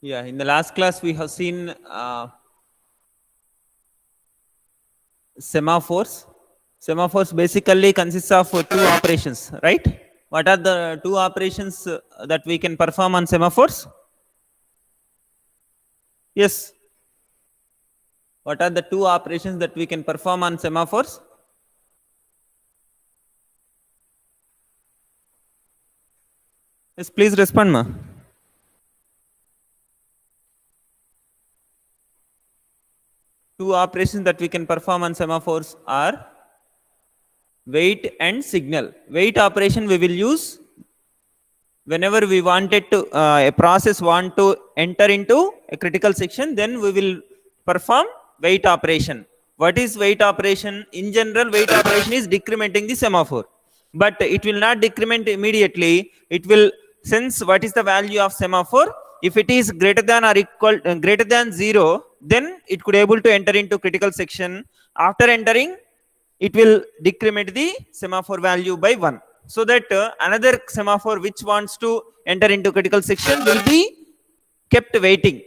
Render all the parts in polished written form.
Yeah, in the last class we have seen semaphores. Semaphores basically consists of two operations, right? What are the two operations that we can perform on semaphores? Yes. What are the two operations that we can perform on semaphores? Yes, please respond, ma. Two operations that we can perform on semaphores are wait and signal. Wait operation we will use whenever we wanted to a process want to enter into a critical section, then we will perform wait operation. What is wait operation? In general, wait operation is decrementing the semaphore, but it will not decrement immediately. It will sense what is the value of semaphore. If it is greater than or equal greater than 0, then it could able to enter into critical section. After entering, it will decrement the semaphore value by 1, so that another semaphore which wants to enter into critical section will be kept waiting.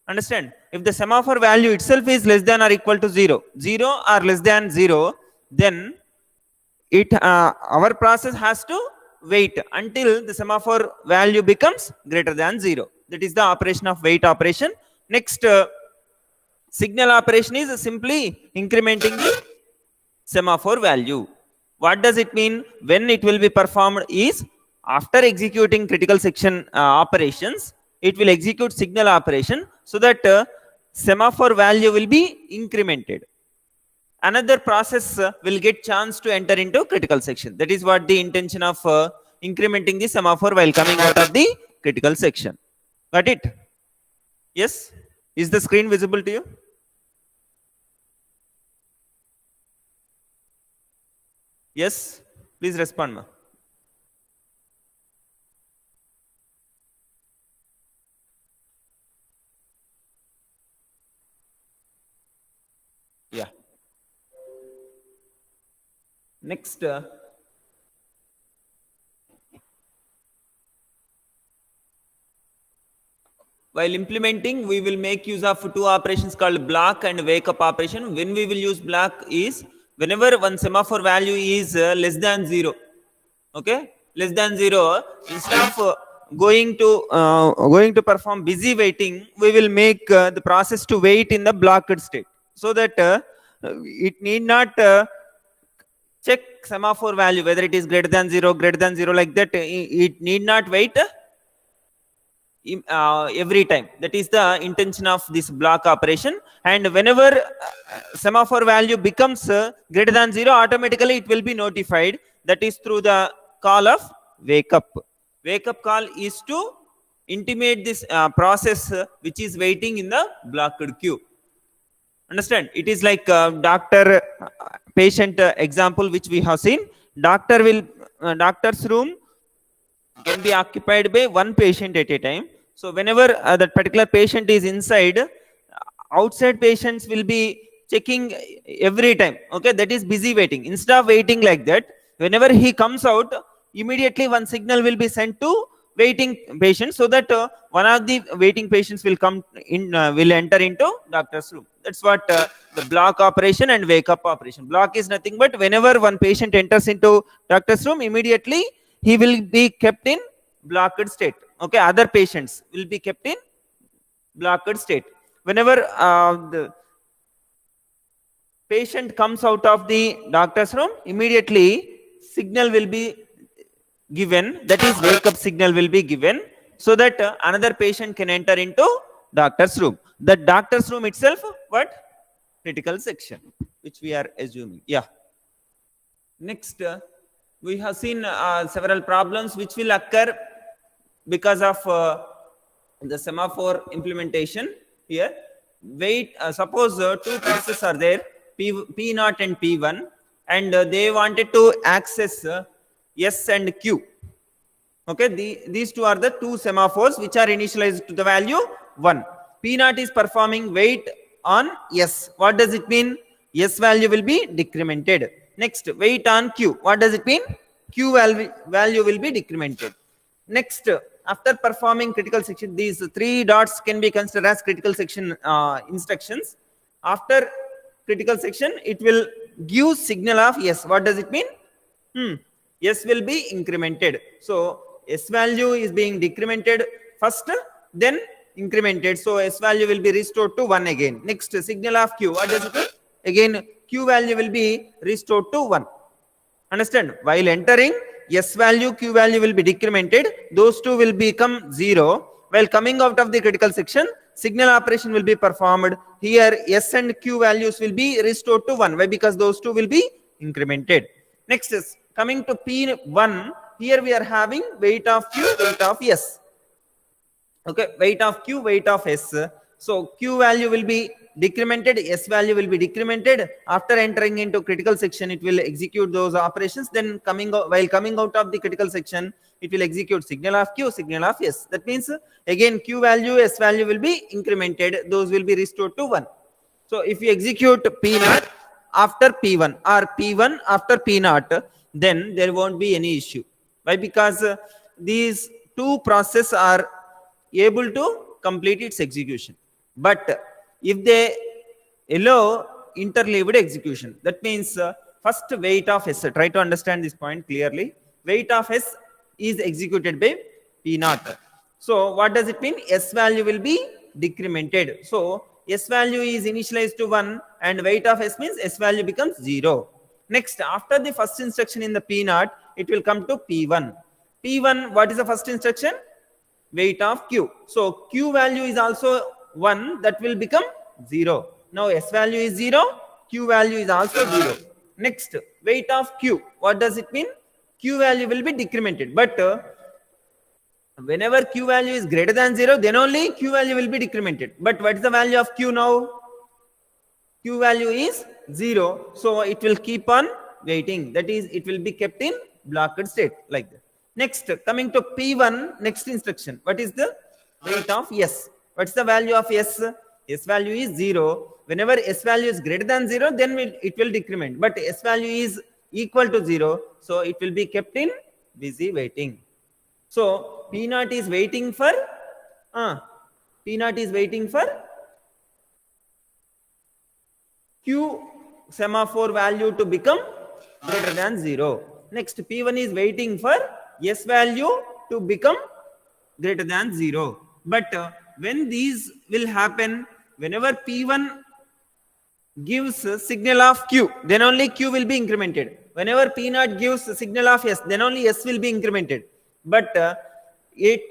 Understand? If the semaphore value itself is less than or equal to 0, 0 or less than 0, then it our process has to wait until the semaphore value becomes greater than 0. That is the operation of wait operation. Next, signal operation is simply incrementing the semaphore value. What does it mean? When it will be performed is after executing critical section operations, it will execute signal operation, so that semaphore value will be incremented. Another process will get chance to enter into critical section. That is what the intention of incrementing the semaphore while coming out of the critical section. Got it? Yes? Is the screen visible to you? Yes? Please respond, ma. Yeah. Next, while implementing, we will make use of two operations called block and wake up operation. When we will use block is whenever one semaphore value is less than 0. Okay, less than 0. Instead of going to perform busy waiting, we will make the process to wait in the blocked state, so that it need not check semaphore value whether it is greater than 0, greater than 0, like that. It need not wait every time. That is the intention of this block operation. And whenever semaphore value becomes greater than 0, automatically it will be notified. That is through the call of wake up. Wake up call is to intimate this process which is waiting in the blocked queue. Understand? It is like doctor patient example which we have seen. Doctor's room can be occupied by one patient at a time. So whenever that particular patient is inside, outside patients will be checking every time. Okay, that is busy waiting. Instead of waiting like that, whenever he comes out, immediately one signal will be sent to waiting patient, so that one of the waiting patients will come in, will enter into doctor's room. That's what the block operation and wake up operation. Block is nothing but whenever one patient enters into doctor's room, immediately he will be kept in blocked state. Okay, other patients will be kept in blocked state. Whenever the patient comes out of the doctor's room, immediately signal will be given, that is wake up signal will be given, so that another patient can enter into doctor's room. The doctor's room itself, what? Critical section, which we are assuming. Yeah. Next, we have seen several problems which will occur because of the semaphore implementation here. Wait, suppose two processes are there, P0 and P1, and they wanted to access S and Q. Okay, these two are the two semaphores which are initialized to the value 1. P0 is performing wait on S. What does it mean? S value will be decremented. Next, wait on Q. What does it mean? Q value will be decremented. Next, after performing critical section, these 3 dots can be considered as critical section instructions. After critical section, it will give signal of yes. What does it mean? S will be incremented. So S value is being decremented first, then incremented. So S value will be restored to 1 again. Next, signal of Q. What does it mean? Again, Q value will be restored to 1. Understand? While entering, S value, Q value will be decremented. Those two will become 0. While coming out of the critical section, signal operation will be performed. Here, S and Q values will be restored to 1. Why? Because those two will be incremented. Next is coming to P1. Here we are having weight of Q, weight of S. Okay, weight of Q, weight of S. So Q value will be decremented, S value will be decremented. After entering into critical section, it will execute those operations. Then while coming out of the critical section, it will execute signal of Q, signal of S. That means again Q value, S value will be incremented. Those will be restored to 1. So if you execute P0 after P1 or P1 after P0, then there won't be any issue. Why? Because these two processes are able to complete its execution. But if they allow interleaved execution, that means first weight of S, try to understand this point clearly. Weight of S is executed by P0. So what does it mean? S value will be decremented. So S value is initialized to 1 and weight of S means S value becomes 0. Next, after the first instruction in the P0, it will come to P1. P1, what is the first instruction? Weight of Q. So Q value is also 1, that will become 0. Now S value is 0, Q value is also 0. Next, weight of Q. What does it mean? Q value will be decremented. But whenever Q value is greater than 0, then only Q value will be decremented. But what is the value of Q now? Q value is 0. So it will keep on waiting. That is, it will be kept in blocked state like that. Next, coming to P1, next instruction. What is the weight of S? What's the value of S? S value is 0. Whenever S value is greater than 0, then it will decrement. But S value is equal to 0. So it will be kept in busy waiting. So P0 is waiting for Q semaphore value to become greater than 0. Next, P1 is waiting for S value to become greater than 0. But when these will happen, whenever P1 gives signal of Q, then only Q will be incremented. Whenever P0 gives signal of S, then only S will be incremented. But P0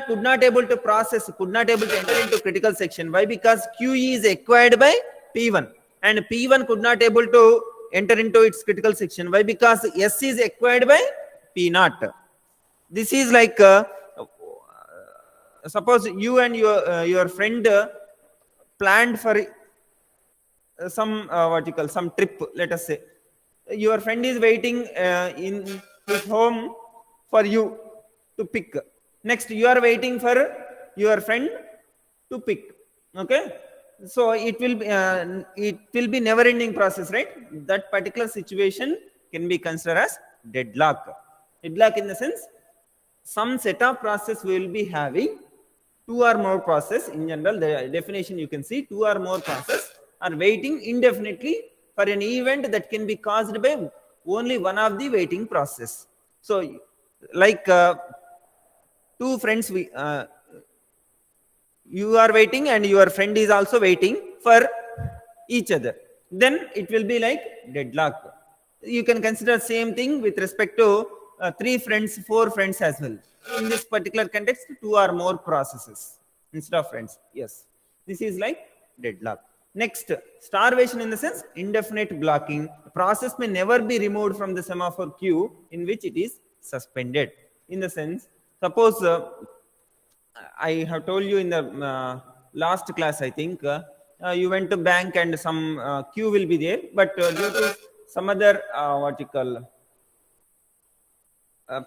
could not able to enter into critical section. Why? Because Q is acquired by P1 and P1 could not able to enter into its critical section. Why? Because S is acquired by P0. This is like suppose you and your friend planned for some some trip. Let us say your friend is waiting in his home for you to pick. Next, you are waiting for your friend to pick. Okay, so it will be never ending process, right? That particular situation can be considered as deadlock. Deadlock in the sense some set of process we will be having 2 or more process. In general, the definition you can see 2 or more process are waiting indefinitely for an event that can be caused by only one of the waiting process. So like 2 friends, you are waiting and your friend is also waiting for each other, then it will be like deadlock. You can consider same thing with respect to 3 friends, 4 friends as well. In this particular context, 2 or more processes instead of friends. Yes, this is like deadlock. Next, starvation in the sense indefinite blocking. The process may never be removed from the semaphore queue in which it is suspended. In the sense, suppose I have told you in the last class, I think you went to bank and some queue will be there, but due to some other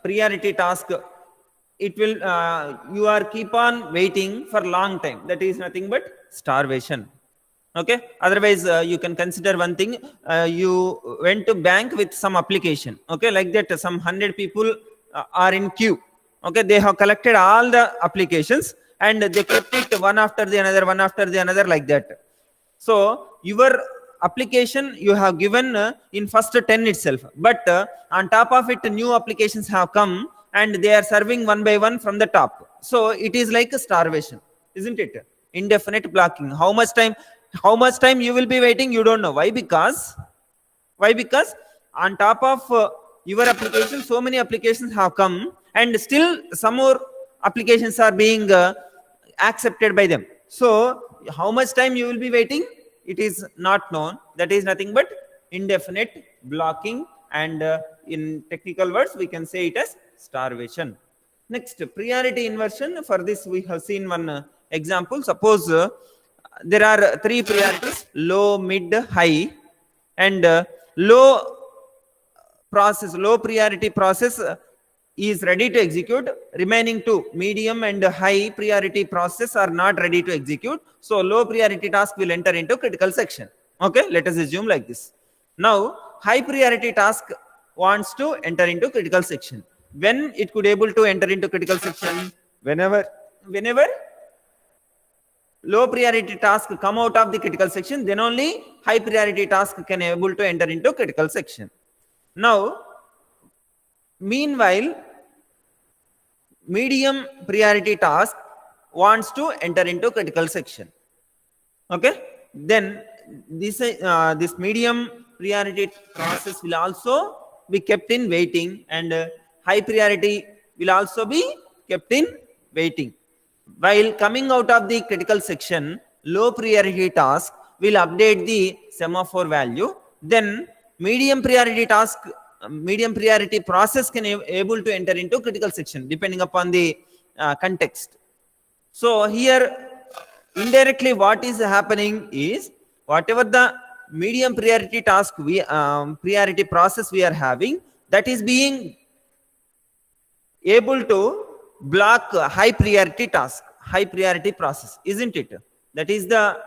priority task, it will you are keep on waiting for long time. That is nothing but starvation. Okay, otherwise you can consider one thing. You went to bank with some application. Okay, like that some 100 people are in queue. Okay, they have collected all the applications and they kept it one after the another like that. So your application you have given in first 10 itself, but on top of it new applications have come and they are serving one by one from the top. So it is like a starvation, isn't it? Indefinite blocking. How much time you will be waiting, you don't know. Why? Because on top of your application, so many applications have come, and still some more applications are being accepted by them. So, how much time you will be waiting? It is not known. That is nothing but indefinite blocking, and in technical words, we can say it as starvation. Next, priority inversion. For this, we have seen one example. Suppose there are three priorities: low, mid, high, and low priority process is ready to execute. Remaining two, medium and high priority process, are not ready to execute. So low priority task will enter into critical section. Okay, let us assume like this. Now high priority task wants to enter into critical section. When it could able to enter into critical section? Whenever low priority task come out of the critical section, then only high priority task can able to enter into critical section. Now, meanwhile, medium priority task wants to enter into critical section. Okay, then this medium priority process will also be kept in waiting, and high priority will also be kept in waiting. While coming out of the critical section, low priority task will update the semaphore value. Then medium priority process can able to enter into critical section depending upon the context. So here indirectly what is happening is, whatever the medium priority task priority process we are having, that is being able to block high priority process, isn't it? That is the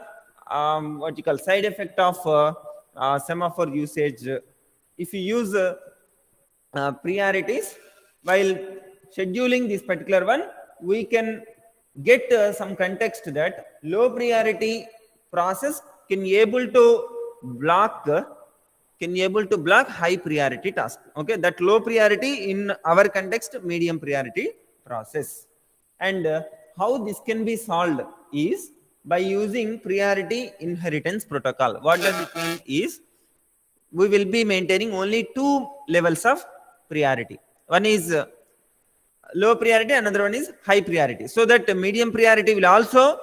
what you call side effect of semaphore usage. If you use priorities while scheduling this particular one, we can get some context that low priority process can able to block high priority task. Okay, that low priority in our context, medium priority process. And how this can be solved is by using priority inheritance protocol. What does it mean is, we will be maintaining only two levels of priority. One is low priority, another one is high priority, so that medium priority will also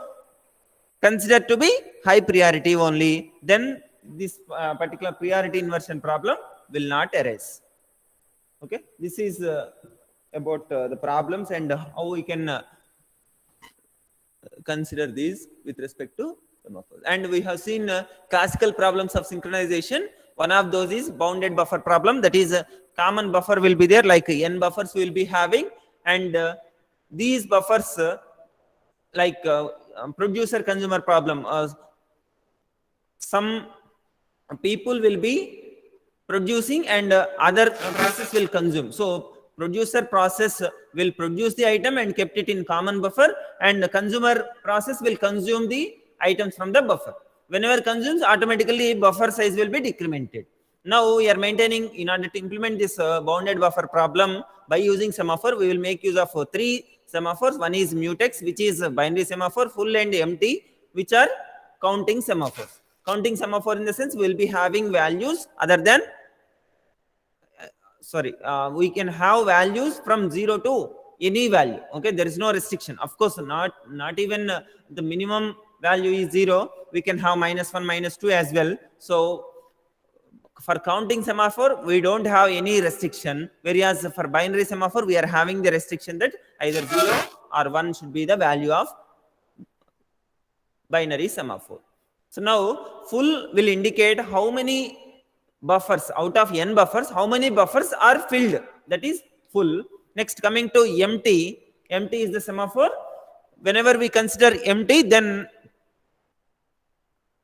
consider to be high priority only. Then this particular priority inversion problem will not arise. Okay, this is about the problems and how we can consider these with respect to semaphores. And we have seen classical problems of synchronization. One of those is bounded buffer problem. That is, common buffer will be there, like n buffers will be having, and these buffers like producer consumer problem, some people will be producing and other process will consume. So producer process will produce the item and kept it in common buffer, and the consumer process will consume the items from the buffer. Whenever consumes, automatically buffer size will be decremented. Now we are maintaining, in order to implement this bounded buffer problem by using semaphore, we will make use of three semaphores. One is mutex, which is a binary semaphore, full and empty, which are counting semaphores. Counting semaphore in the sense we will be having values other than we can have values from 0 to any value. Okay, there is no restriction. Of course, not even the minimum value is 0. We can have -1, -2 as well. So for counting semaphore, we don't have any restriction, whereas for binary semaphore, we are having the restriction that either 0 or 1 should be the value of binary semaphore. So now full will indicate how many buffers out of n buffers, how many buffers are filled, that is full. Next, coming to empty is the semaphore. Whenever we consider empty, then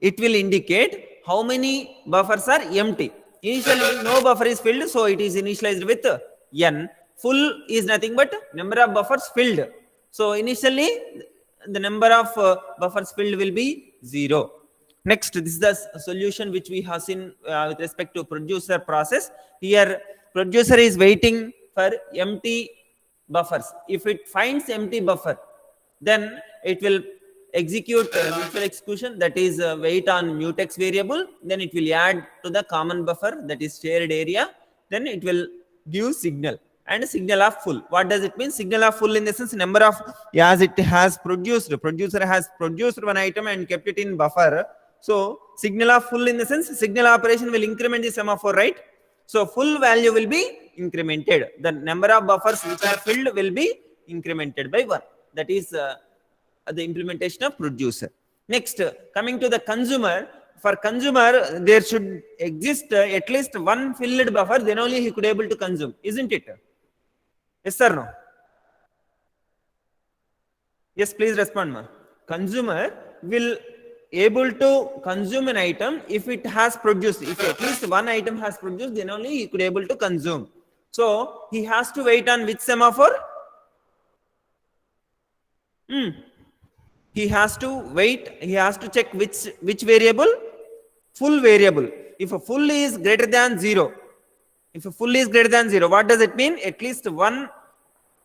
it will indicate how many buffers are empty. Initially no buffer is filled, so it is initialized with n. full is nothing but number of buffers filled. So initially the number of buffers filled will be 0. Next, this is the solution which we have seen with respect to producer process. Here producer is waiting for empty buffers. If it finds empty buffer, then it will execute mutual exclusion, that is wait on mutex variable, then it will add to the common buffer, that is shared area, then it will give signal and signal of full. What does it mean? Signal of full in the sense number of, as it has produced, producer has produced one item and kept it in buffer. So signal of full in the sense signal operation will increment the semaphore, right? So full value will be incremented. The number of buffers which are filled will be incremented by 1. That is the implementation of producer. Next, coming to the consumer. For consumer, there should exist at least one filled buffer, then only he could able to consume, isn't it? Yes or no? Yes, please respond, ma. Consumer will able to consume an item if it has produced. If at least one item has produced, then only he could able to consume. So he has to wait on which semaphore? He has to wait. He has to check which variable? Full variable. If a full is greater than 0, if a full is greater than 0, what does it mean? At least one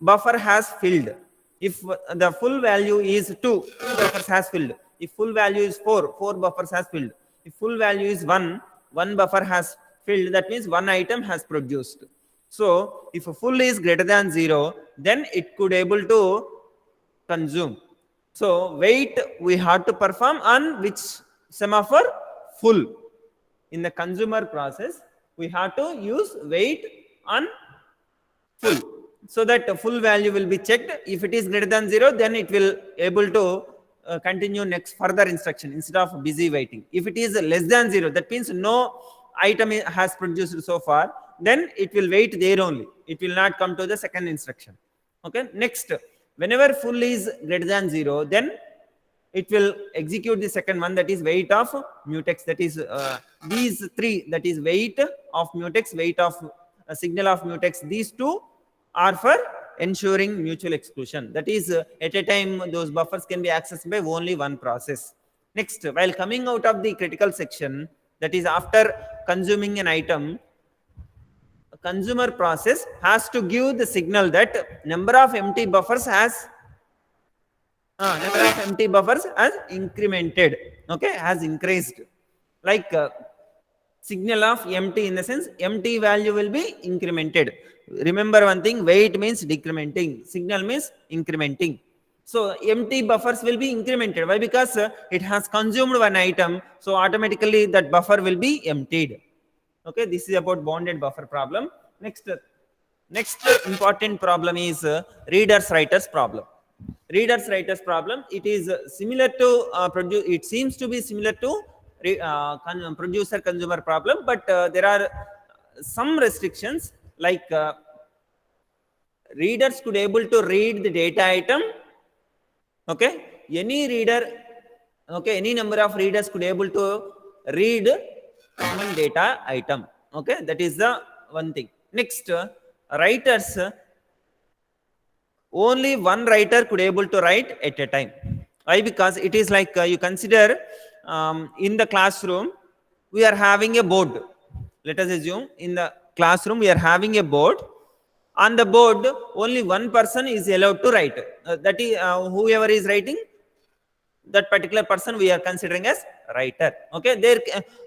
buffer has filled. If the full value is 2 buffers has filled. If full value is 4 buffers has filled. If full value is 1 buffer has filled. That means one item has produced. So if a full is greater than 0, then it could able to consume. So wait we have to perform on which semaphore? Full. In the consumer process, we have to use wait on full, so that the full value will be checked. If it is greater than 0, then it will able to continue next further instruction instead of busy waiting. If it is less than 0, that means no item has produced so far, then it will wait there only. It will not come to the second instruction. Okay. Next, whenever full is greater than 0, then it will execute the second one, that is wait of mutex. That is these three, that is wait of mutex, wait of signal of mutex. These two are for ensuring mutual exclusion. That is at a time those buffers can be accessed by only one process. Next, while coming out of the critical section, that is after consuming an item, a consumer process has to give the signal that number of empty buffers has incremented, okay, has increased. Like signal of empty, in the sense empty value will be incremented. Remember one thing, wait means decrementing, signal means incrementing. So empty buffers will be incremented. Why? Because it has consumed one item, so automatically that buffer will be emptied. Okay, this is about bounded buffer problem. Next important problem is readers writers problem. Readers writers problem, it is similar to it seems to be similar to producer consumer problem, but there are some restrictions, like readers could able to read the data item. Okay, any reader, okay, any number of readers could able to read common data item. Okay, that is the one thing. Next, writers, only one writer could able to write at a time. Why? Because it is like you consider in the classroom we are having a board. Let us assume in the classroom we are having a board. On the board only one person is allowed to write. That is whoever is writing, that particular person we are considering as writer. Okay,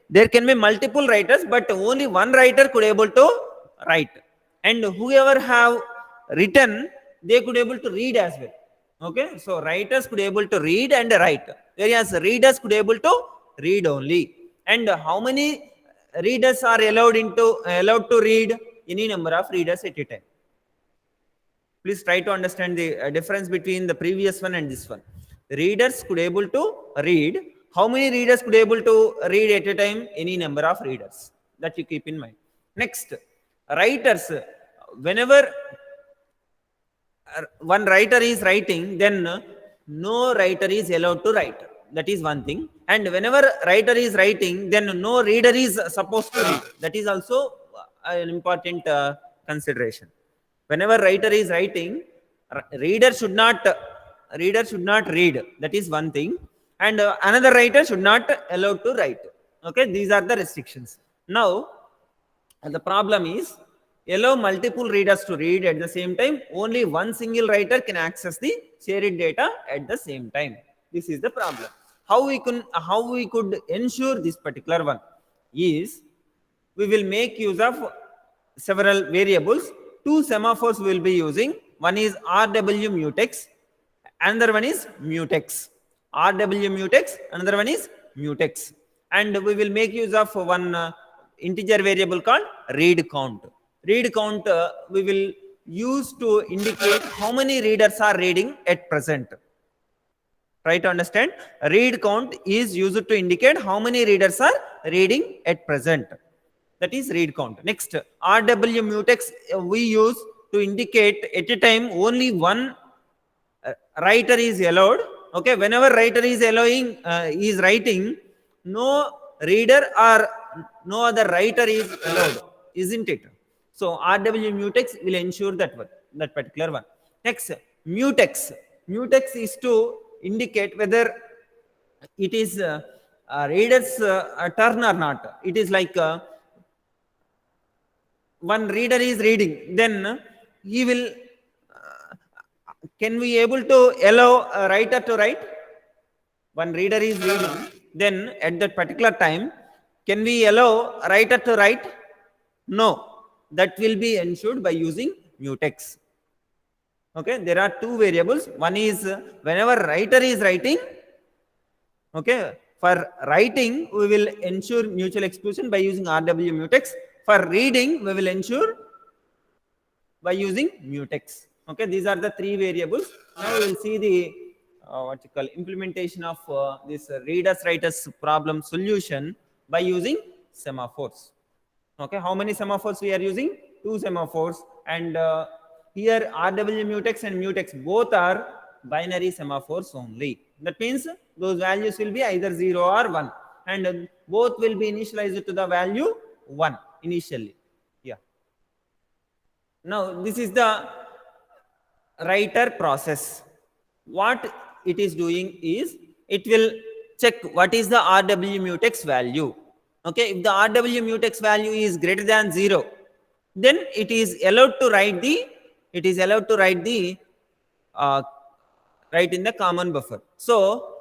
there can be multiple writers, but only one writer could able to write, and whoever have written, they could able to read as well. Okay, so writers could able to read and write, whereas readers could able to read only. And how many readers are allowed to read? Any number of readers at a time. Please try to understand the difference between the previous one and this one. Readers could able to read. How many readers could able to read at a time? Any number of readers. That you keep in mind. Next, writers, whenever one writer is writing, then no writer is allowed to write. That is one thing. And whenever writer is writing, then no reader is supposed to read. That is also an important consideration. Whenever writer is writing, reader should not read. That is one thing. And another writer should not allowed to write. Okay, these are the restrictions. Now, the problem is allow multiple readers to read at the same time. Only one single writer can access the shared data at the same time. This is the problem. How we could ensure this particular one is we will make use of several variables. Two semaphores we will be using. One is RW mutex, another one is mutex. RW mutex, another one is mutex. And we will make use of one integer variable called read count. Read count we will use to indicate how many readers are reading at present. Try to understand. Read count is used to indicate how many readers are reading at present. That is read count. Next, RW mutex we use to indicate at a time only one writer is allowed. Okay, whenever writer is allowing is writing, no reader or no other writer is allowed, isn't it? So RW mutex will ensure that one, that particular one. Next, mutex. Mutex is to indicate whether it is reader's turn or not. It is like one reader is reading, then he will. Can we able to allow a writer to write? One reader is reading, then at that particular time, can we allow a writer to write? No. That will be ensured by using mutex. Okay, there are two variables. One is whenever writer is writing, okay, for writing we will ensure mutual exclusion by using RW mutex. For reading we will ensure by using mutex. Okay, these are the three variables. Now we will see the what you call implementation of this readers writers problem solution by using semaphores. Okay, how many semaphores we are using? Two semaphores, and here RW mutex and mutex both are binary semaphores only. That means those values will be either 0 or 1, and both will be initialized to the value 1 initially. Yeah. Now this is the writer process. What it is doing is it will check what is the RW mutex value. Okay, if the RW mutex value is greater than 0, then it is allowed to write the write in the common buffer. So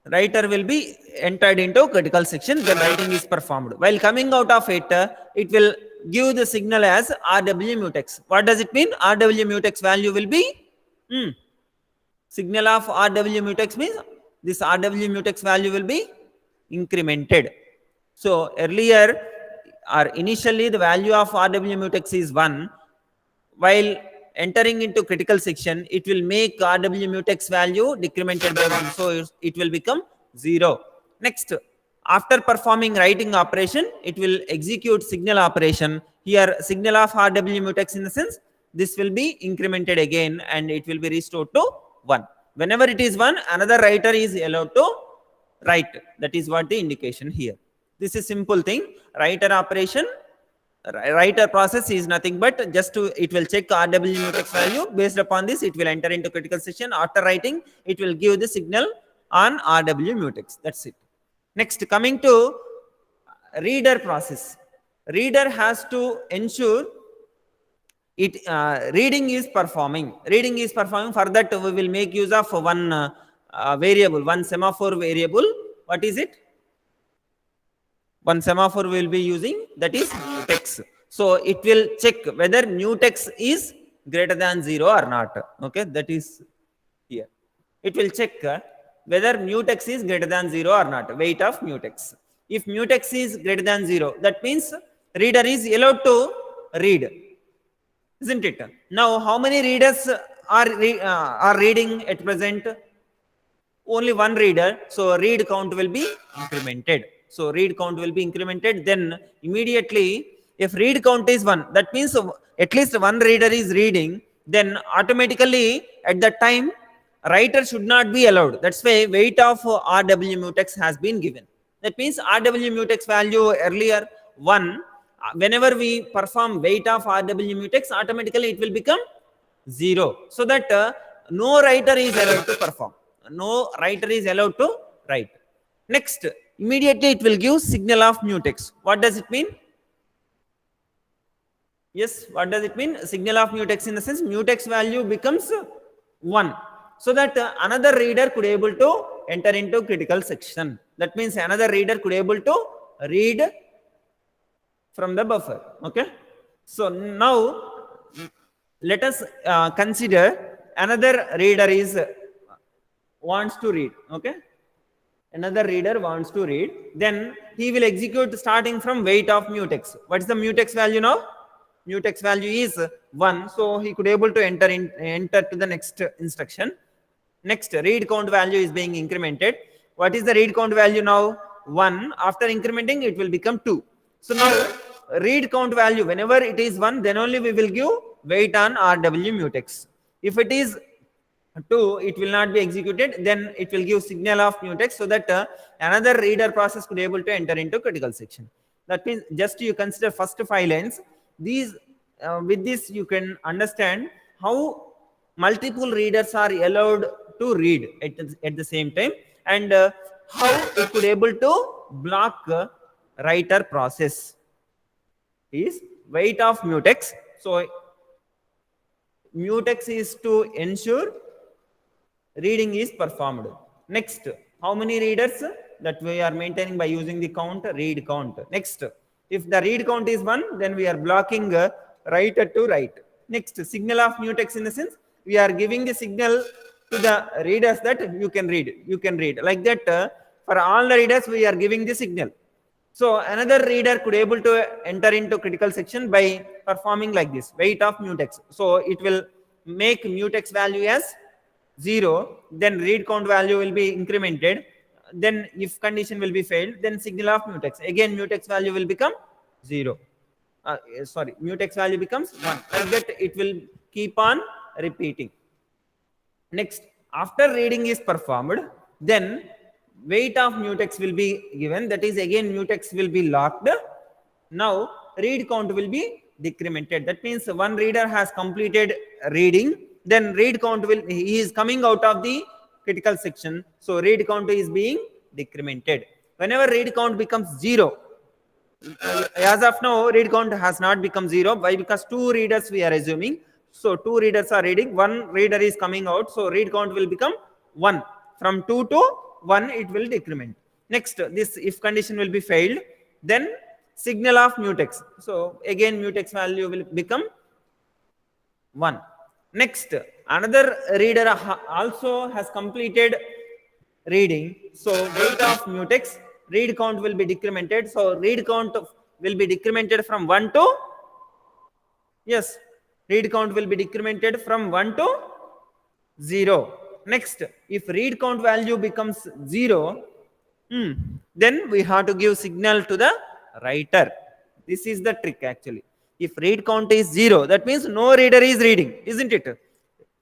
writer will be entered into critical section, then writing is performed. While coming out of it, it will give the signal as RW mutex. What does it mean? RW mutex value will be signal of RW mutex means this RW mutex value will be incremented. So earlier or initially the value of RW mutex is 1. While entering into critical section, it will make RW mutex value decremented by 1. So it will become 0. Next, after performing writing operation, it will execute signal operation. Here signal of RW mutex in the sense this will be incremented again and it will be restored to 1. Whenever it is 1, another writer is allowed to write. That is what the indication here. This is simple thing. Writer operation, writer process is nothing but just to, it will check RW mutex value. Based upon this, it will enter into critical section. After writing, it will give the signal on RW mutex. That's it. Next, coming to reader process. Reader has to ensure it reading is performing. Reading is performing. For that, we will make use of one variable, one semaphore variable. What is it? One semaphore we will be using, that is mutex. So it will check whether mutex is greater than 0 or not. Okay, that is here. It will check whether mutex is greater than 0 or not, weight of mutex. If mutex is greater than 0, that means reader is allowed to read, isn't it? Now, how many readers are reading at present? Only one reader, so read count will be incremented. So read count will be incremented. Then immediately, if read count is 1, that means at least one reader is reading. Then automatically at that time, writer should not be allowed. That's why weight of RW mutex has been given. That means RW mutex value earlier 1. whenever we perform wait of RW mutex, automatically it will become 0. So that no writer is allowed to perform. No writer is allowed to write. Next, immediately it will give signal of mutex. What does it mean? Yes, what does it mean? Signal of mutex in the sense mutex value becomes 1. So that another reader could able to enter into critical section. That means another reader could able to read from the buffer. Okay. So now let us consider another reader is wants to read. Okay. Another reader wants to read, then he will execute starting from wait of mutex. What is the mutex value now? Mutex value is 1, so he could able to enter to the next instruction. Next, read count value is being incremented. What is the read count value now? 1. After incrementing, it will become 2. So now read count value, whenever it is 1, then only we will give wait on RW mutex. If it is 2, it will not be executed, then it will give signal of mutex, so that another reader process could be able to enter into critical section. That means just you consider first 5 lines. These with this you can understand how multiple readers are allowed to read at the same time, and how it could able to block writer process is wait of mutex. So mutex is to ensure reading is performed. Next, how many readers that we are maintaining by using the count, read count. Next, if the read count is 1, then we are blocking writer to write. Next, signal of mutex in the sense we are giving the signal to the readers that you can read. Like that, for all the readers we are giving the signal. So another reader could able to enter into critical section by performing like this, wait of mutex. So it will make mutex value as 0, then read count value will be incremented, then if condition will be failed, then signal of mutex. Again mutex value will become 0. Mutex value becomes 1. Like that it will keep on repeating. Next, after reading is performed, then wait of mutex will be given. That is, again mutex will be locked. Now read count will be decremented. That means one reader has completed reading, then read count will, he is coming out of the critical section, so read count is being decremented. Whenever read count becomes 0, as of now read count has not become 0. Why? Because 2 readers we are assuming. So 2 readers are reading, 1 reader is coming out, so read count will become 1. From 2 to 1 it will decrement. Next, this if condition will be failed, then signal of mutex. So again mutex value will become 1. Next, another reader also has completed reading. So wait of mutex, read count will be decremented. So read count will be decremented from 1 to, yes, read count will be decremented from 1 to 0. Next, if read count value becomes 0, then we have to give signal to the writer. This is the trick actually. If read count is 0, that means no reader is reading, isn't it?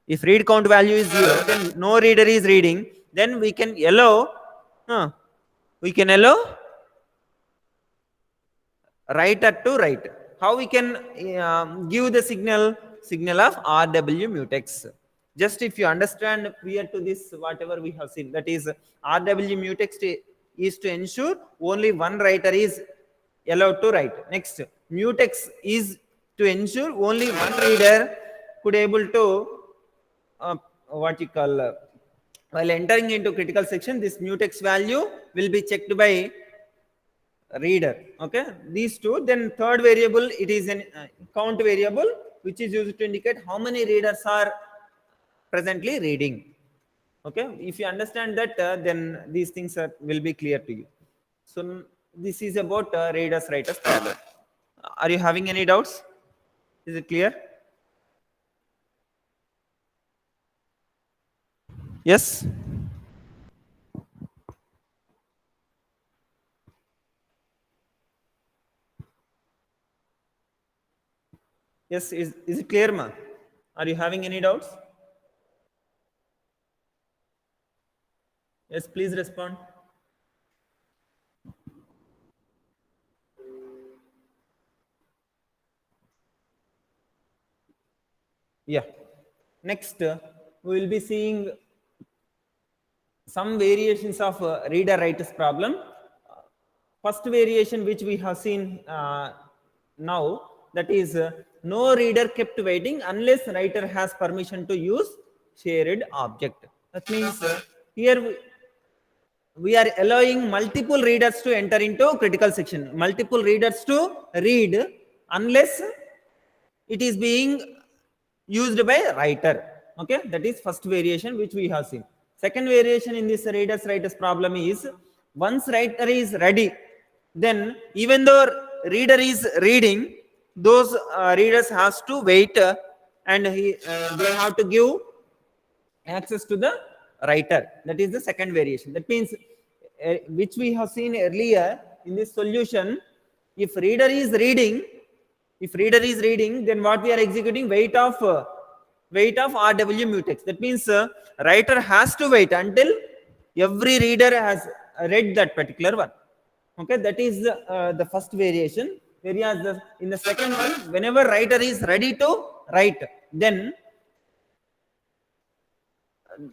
If read count value is 0, then no reader is reading, then we can allow writer to write. How we can give the signal of RW mutex? Just if you understand prior to this, whatever we have seen, that is RW mutex is to ensure only one writer is allowed to write. Next, mutex is to ensure only one reader could able to what you call while entering into critical section, this mutex value will be checked by reader. Okay, these two. Then third variable, it is an count variable which is used to indicate how many readers are presently reading. Okay, if you understand that, then these things will be clear to you. So this is about readers writers parallel. Are you having any doubts? Is it clear? Yes. Yes, is it clear, ma? Are you having any doubts? Yes, please respond. Yeah. Next, we will be seeing some variations of reader writers problem. First variation which we have seen now, that is no reader kept waiting unless writer has permission to use shared object. That means here we are allowing multiple readers to enter into critical section, multiple readers to read unless it is being used by writer. Okay, that is first variation which we have seen. Second variation in this readers writers problem is, once writer is ready, then even though reader is reading, those readers has to wait, and they have to give access to the writer. That is the second variation. That means which we have seen earlier in this solution, if reader is reading, then what we are executing, wait of RW mutex. That means writer has to wait until every reader has read that particular one. Okay, that is the first variation. Whereas in the second one, whenever writer is ready to write, then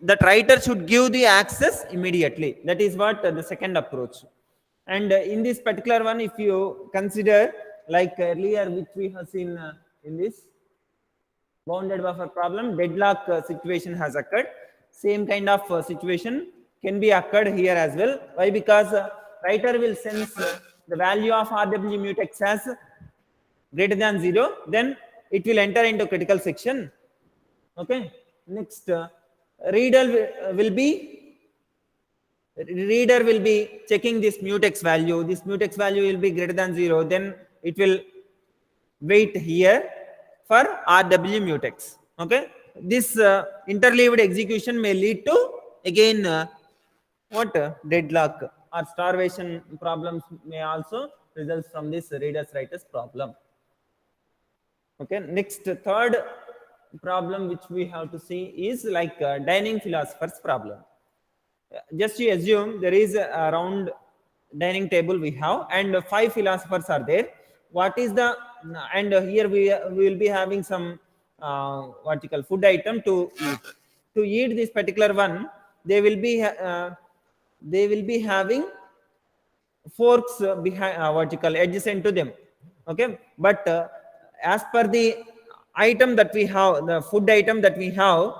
that writer should give the access immediately. That is what the second approach. And in this particular one, if you consider like earlier which we have seen in this bounded buffer problem, deadlock situation has occurred. Same kind of situation can be occurred here as well. Why? Because writer will sense the value of RW mutex as greater than 0, then it will enter into critical section. Okay, next reader will be checking this mutex value. This mutex value will be greater than 0, then it will wait here for RW mutex. Okay, this interleaved execution may lead to again what deadlock or starvation problems may also result from this readers writers problem. Okay, next third problem which we have to see is like dining philosophers problem. Just you assume there is a round dining table we have, and 5 philosophers are there. What is the and here we will be having some what you call food item to eat. To eat this particular one, they will be having forks behind what you call adjacent to them. Okay, but as per the item that we have, the food item that we have,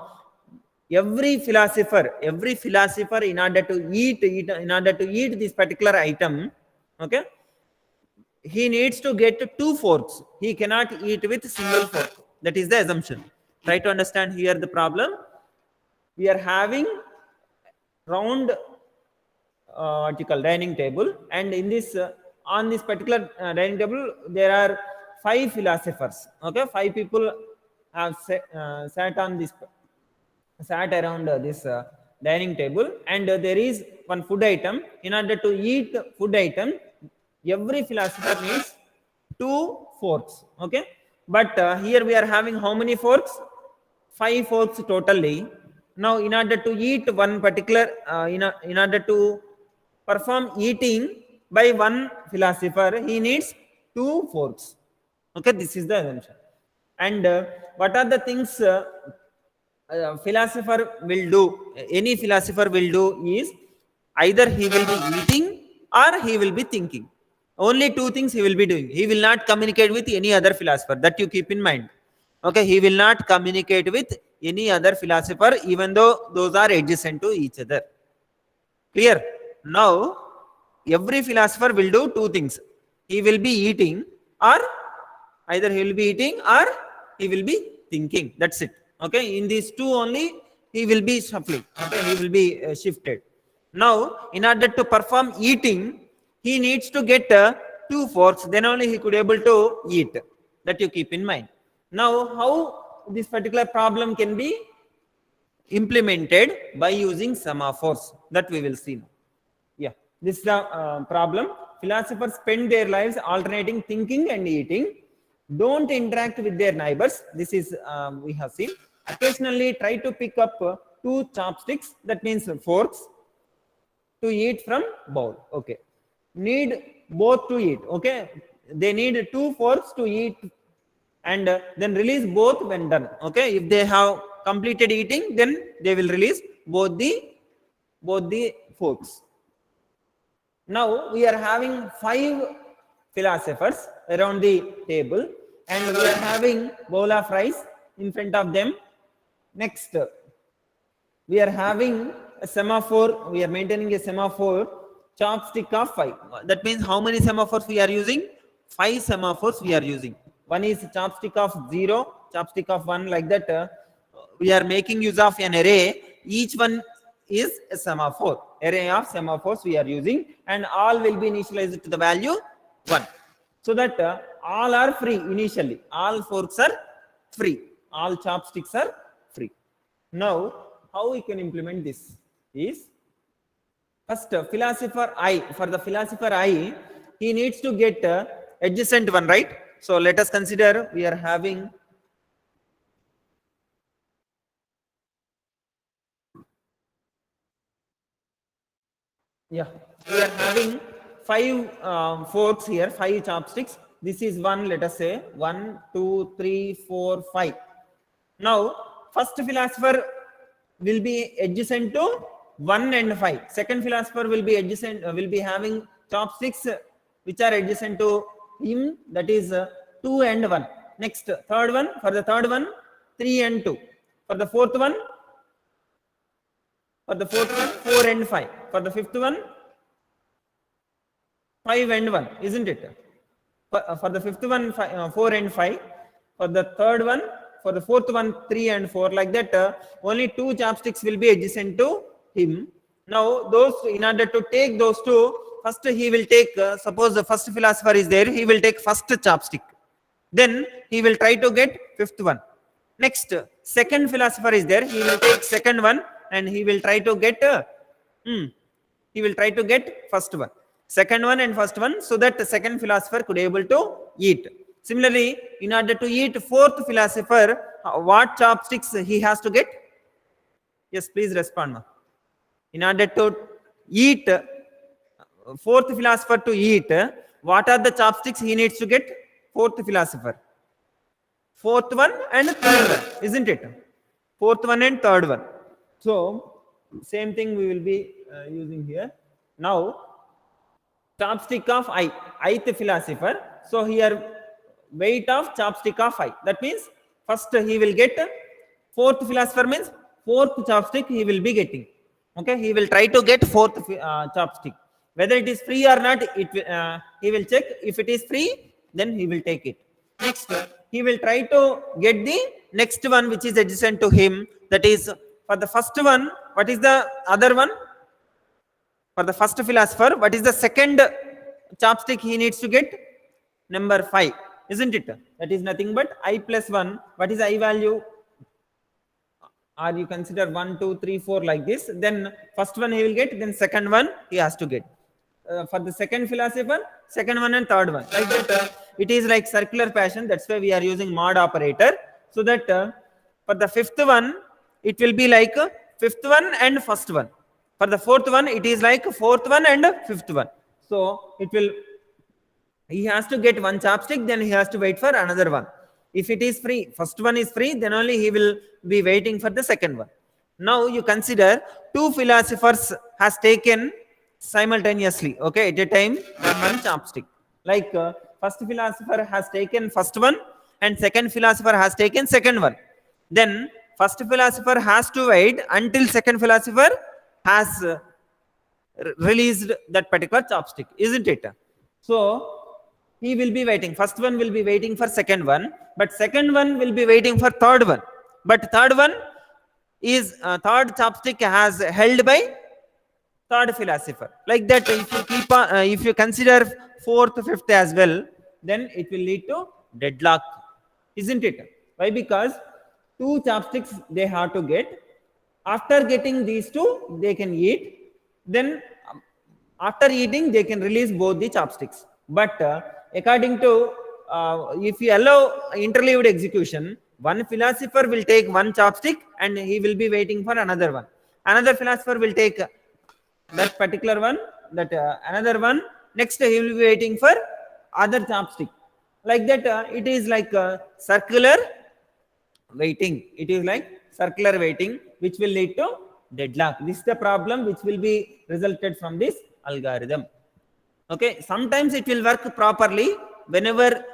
every philosopher in order to eat this particular item, okay, he needs to get 2 forks. He cannot eat with single fork. That is the assumption. Try to understand here the problem. We are having round what you call dining table, and in this on this particular dining table there are 5 philosophers. Okay, 5 people have sat around this dining table, and there is one food item. In order to eat food item, every philosopher needs 2 forks. Okay, but here we are having how many forks? 5 forks totally. Now in order to eat one particular in order to perform eating by one philosopher, he needs 2 forks. Okay, this is the assumption. And what are the things philosopher will do? Any philosopher will do is either he will be eating or he will be thinking. Only 2 things he will be doing. He will not communicate with any other philosopher. That you keep in mind. Okay, he will not communicate with any other philosopher, even though those are adjacent to each other. Clear? Now every philosopher will do 2 things. He will be eating, or either he will be eating or he will be thinking. That's it. Okay, in these 2 only he will be shuffling. Okay, he will be shifted. Now in order to perform eating, he needs to get 2 forks, then only he could able to eat. That you keep in mind. Now how this particular problem can be implemented? By using semaphores. That we will see now. Yeah, this is the problem. Philosophers spend their lives alternating thinking and eating. Don't interact with their neighbors. This is we have seen. Occasionally try to pick up 2 chopsticks, that means forks, to eat from bowl. Okay, need both to eat. Okay, they need 2 forks to eat and then release both when done. Okay, if they have completed eating, then they will release both the forks. Now we are having 5 philosophers around the table, and we are having bowl of rice in front of them. Next, we are having a semaphore. We are maintaining a semaphore chopstick of 5. That means how many semaphores we are using? 5 semaphores we are using. One is chopstick of 0, chopstick of 1, like that. We are making use of an array. Each one is a semaphore. Array of semaphores we are using, and all will be initialized to the value 1. So that all are free initially. All forks are free. All chopsticks are free. Now, how we can implement this is, first philosopher I. For the philosopher I, he needs to get adjacent one, right? So let us consider we are having we are having 5 forks here, 5 chopsticks. This is one, let us say 1, 2, 3, 4, 5. Now, first philosopher will be adjacent to 1 and 5. Second philosopher will be adjacent, will be having chopsticks which are adjacent to him, that is 2 and 1. Next, third one, for the third one, 3 and 2. For the fourth one, 4 and 5. For the fifth one, 5 and 1, isn't it? For the fifth one, 4 and 5. For the third one, for the fourth one, 3 and 4, like that. Only 2 chopsticks will be adjacent to him. Now, those, in order to take those 2, first he will take, suppose the first philosopher is there, he will take first chopstick. Then he will try to get fifth one. Next, second philosopher is there, he will take second one, and he will try to get first one. Second one and first one, so that the second philosopher could able to eat. Similarly, in order to eat fourth philosopher, what chopsticks he has to get? Yes, please respond, ma. In order to eat, fourth philosopher to eat, what are the chopsticks he needs to get? Fourth philosopher. Fourth one and third one, isn't it? Fourth one and third one. So, same thing we will be using here. Now, chopstick of I, ith philosopher. So, here weight of chopstick of I. That means, first he will get, fourth philosopher means fourth chopstick he will be getting. Okay, he will try to get fourth chopstick. Whether it is free or not, he will check. If it is free, then he will take it. Next, he will try to get the next one which is adjacent to him. That is, for the first one, what is the other one? For the first philosopher, what is the second chopstick he needs to get? Number 5, isn't it? That is nothing but I plus 1. What is I value? Or you consider 1, 2, 3, 4 like this. Then first one he will get, then second one he has to get. For the second philosopher, second one and third one. Like that, it is like circular fashion. That's why we are using mod operator. So that for the fifth one, it will be like fifth one and first one. For the fourth one, it is like fourth one and fifth one. So it will, he has to get one chopstick, then he has to wait for another one. If it is free, first one is free, then only he will be waiting for the second one. Now you consider 2 philosophers has taken simultaneously, okay, at a time, one chopstick. Like first philosopher has taken first one and second philosopher has taken second one. Then first philosopher has to wait until second philosopher has released that particular chopstick, isn't it? So he will be waiting. First one will be waiting for second one, but second one will be waiting for third one. But third one is third chopstick has held by third philosopher. Like that, if you keep on, if you consider fourth, fifth as well, then it will lead to deadlock, isn't it? Why? Because 2 chopsticks they have to get. After getting these 2, they can eat. Then after eating, they can release both the chopsticks. But according to, if you allow interleaved execution, one philosopher will take one chopstick and he will be waiting for another one. Another philosopher will take that particular one, that another one. Next, he will be waiting for other chopstick. Like that, it is like circular weighting. It is like circular weighting, which will lead to deadlock. This is the problem which will be resulted from this algorithm. Okay, sometimes it will work properly whenever,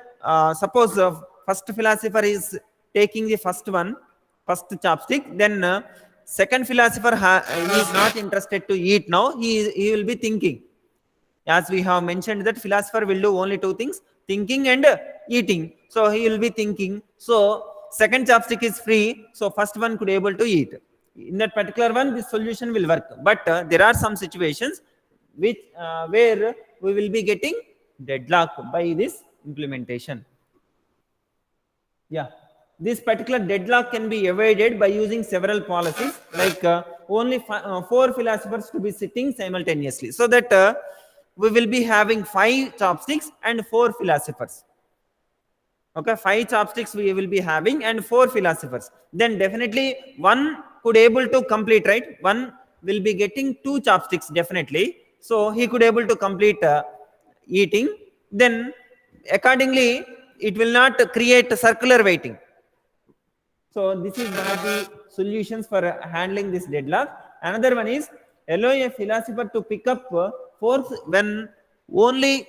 suppose first philosopher is taking the first chopstick, then second philosopher is not interested to eat now. He will be thinking. As we have mentioned that philosopher will do only two things, thinking and eating. So he will be thinking. So second chopstick is free. So first one could able to eat. In that particular one, this solution will work. But there are some situations which where we will be getting deadlock by this implementation. Yeah, this particular deadlock can be avoided by using several policies, like only 4 philosophers to be sitting simultaneously, so that we will be having 5 chopsticks and 4 philosophers. Okay, 5 chopsticks we will be having and 4 philosophers. Then definitely one could able to complete, right? One will be getting 2 chopsticks definitely. So he could able to complete eating. Then accordingly, it will not create circular weighting. So this is one of the solutions for handling this deadlock. Another one is allow a philosopher to pick up force when only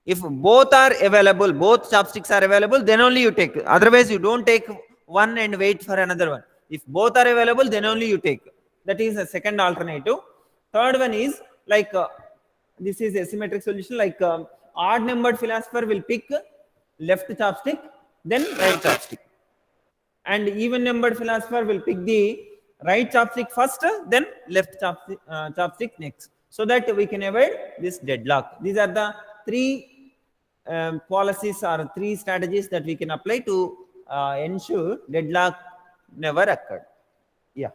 if both are available, both chopsticks are available, then only you take. Otherwise, you don't take one and wait for another one. If both are available, then only you take. That is a second alternative. Third one is like this is a symmetric solution, like odd numbered philosopher will pick left chopstick, then right chopstick, and even numbered philosopher will pick the right chopstick first, then left chopstick next, so that we can avoid this deadlock. These are the 3 policies or 3 strategies that we can apply to ensure deadlock never occurred. Yeah.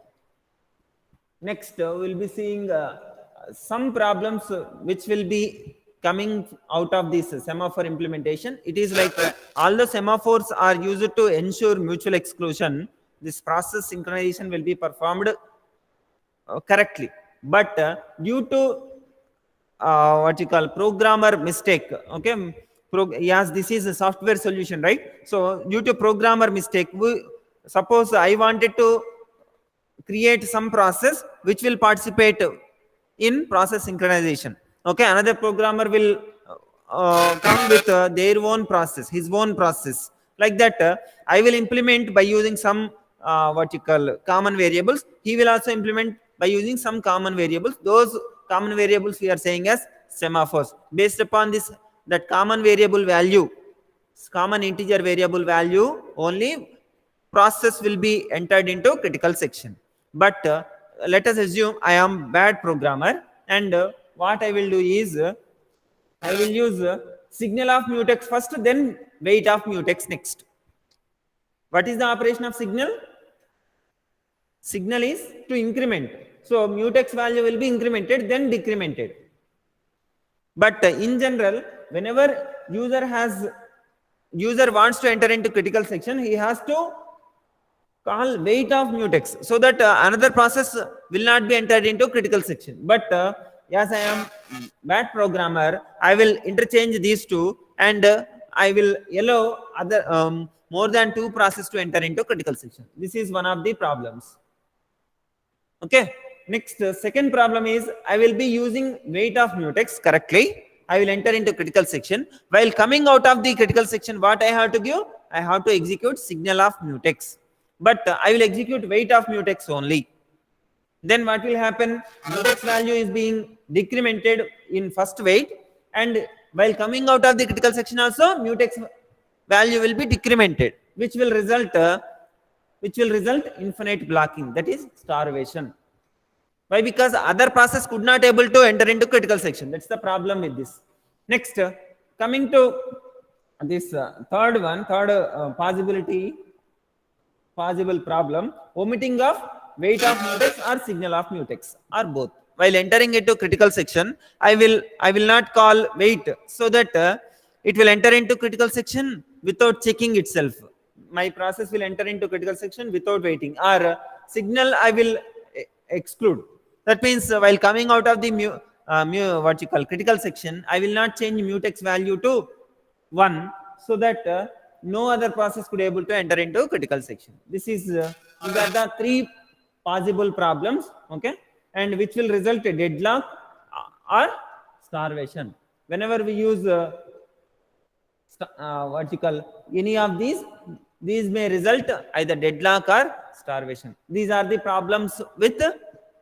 Next, we'll be seeing some problems which will be coming out of this semaphore implementation. It is like all the semaphores are used to ensure mutual exclusion. This process synchronization will be performed correctly, but due to what you call programmer mistake. Okay, yes, this is a software solution, right? So due to programmer mistake, suppose I wanted to create some process which will participate in process synchronization. Okay, another programmer will come with their own process, his own process. Like that, I will implement by using some what you call common variables. He will also implement by using some common variables. Those common variables we are saying as semaphores. Based upon this, that common variable value, common integer variable value, only process will be entered into critical section. But let us assume I am bad programmer, and what I will do is I will use signal of mutex first, then weight of mutex next. What is the operation of signal? Signal is to increment. So mutex value will be incremented, then decremented. But in general, whenever user wants to enter into critical section, he has to call weight of mutex, so that another process will not be entered into critical section. But as I am bad programmer, I will interchange these two, and I will allow other more than 2 processes to enter into critical section. This is one of the problems. Okay. Next, second problem is I will be using weight of mutex correctly. I will enter into critical section. While coming out of the critical section, what I have to give? I have to execute signal of mutex. But I will execute weight of mutex only. Then what will happen? Mutex value is being decremented in first weight, and while coming out of the critical section also, mutex value will be decremented, which will result infinite blocking, that is starvation. Why? Because other process could not able to enter into critical section. That's the problem with this. Next, coming to this third possible problem, omitting of weight of mutex or signal of mutex, or both. While entering into critical section, I will not call weight, so that it will enter into critical section without checking itself. My process will enter into critical section without waiting, or signal I will exclude. That means while coming out of the critical section, I will not change mutex value to 1 so that no other process could able to enter into critical section. These are the three possible problems, okay, and which will result a deadlock or starvation. Whenever we use what you call any of these may result either deadlock or starvation. These are the problems with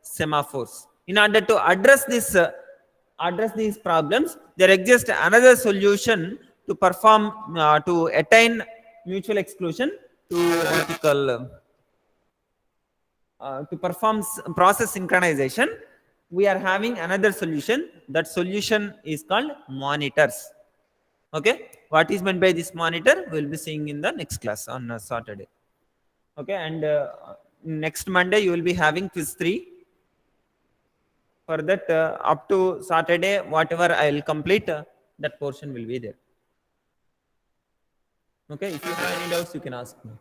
semaphores. In order to address these problems, there exists another solution to perform to attain mutual exclusion, to what you call to perform process synchronization. We are having another solution. That solution is called monitors. Okay, what is meant by this monitor we'll be seeing in the next class on Saturday. Okay, and next Monday you will be having quiz 3. For that, up to Saturday, whatever I will complete, that portion will be there. Okay, if you have any doubts, you can ask me.